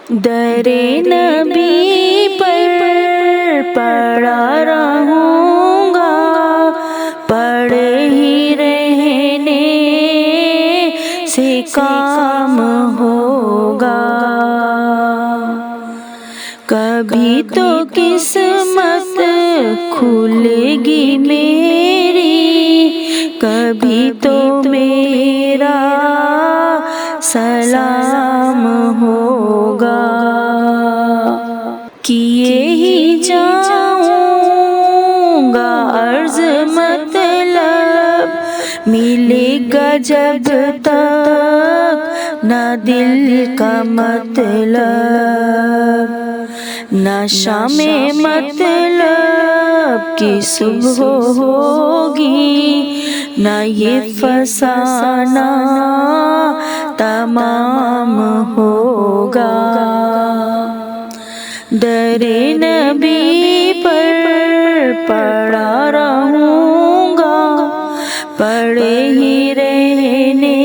दरे नबी पर पड़ा रहूँगा, पड़े ही रहने से काम होगा। कभी तो किस्मत खुलेगी मेरी, कभी तो मेरा सलाम होगा। किए ही जाऊंगा अर्ज़ मतलब, मिलेगा जब तक ना दिल का मतलब, ना शामे मतलब की सुबह होगी, ना ये फसाना तमाम होगा। दरे नबी पर पड़ा रहूँगा, पड़े ही रहने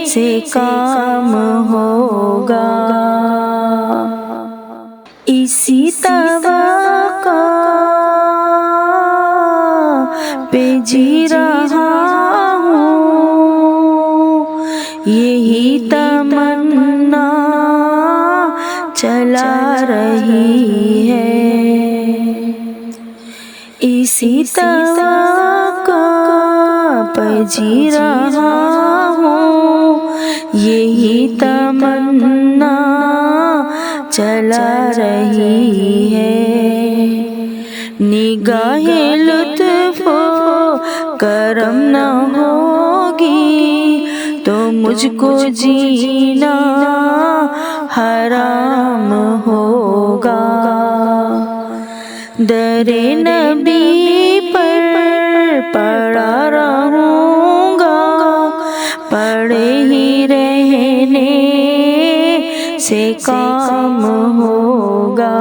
से काम होगा। इसी तवक्का पे जी रहा हूँ, यही तमन्ना चला रही है। इसी तवक्का पे जी रहा हूँ, यही तमन्ना चला रही है। निगाहे लुत्फ़ो करम न होगी तो मुझको जीना हराम होगा। दरे नबी पर पड़ा रहूँगा, पड़े ही रहने से काम होगा।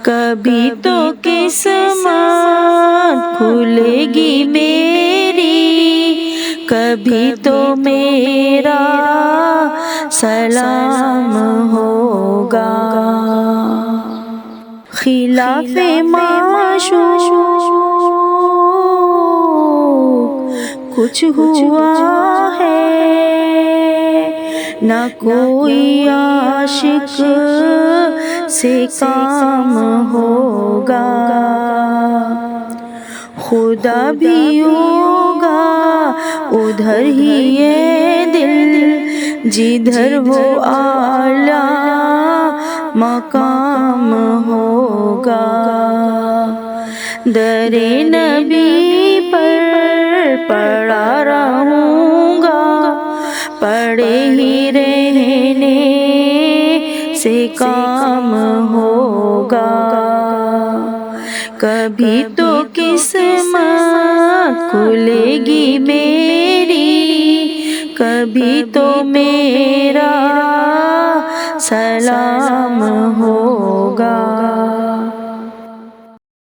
कभी तो किस्मत खुलेगी मेरी, कभी तो मेरा सलाम होगा। खिलाफ़े माशूक़ कुछ हुआ है, ना कोई आशिक से काम होगा। खुदा भी होगा उधर ही ये दिल, जिधर वो आला मकाम होगा। दरे नबी पर पड़ा रहूँगा, पड़े ही रहने से काम होगा। कभी तो किस्मत खुलेगी मेरी, कभी तो मेरा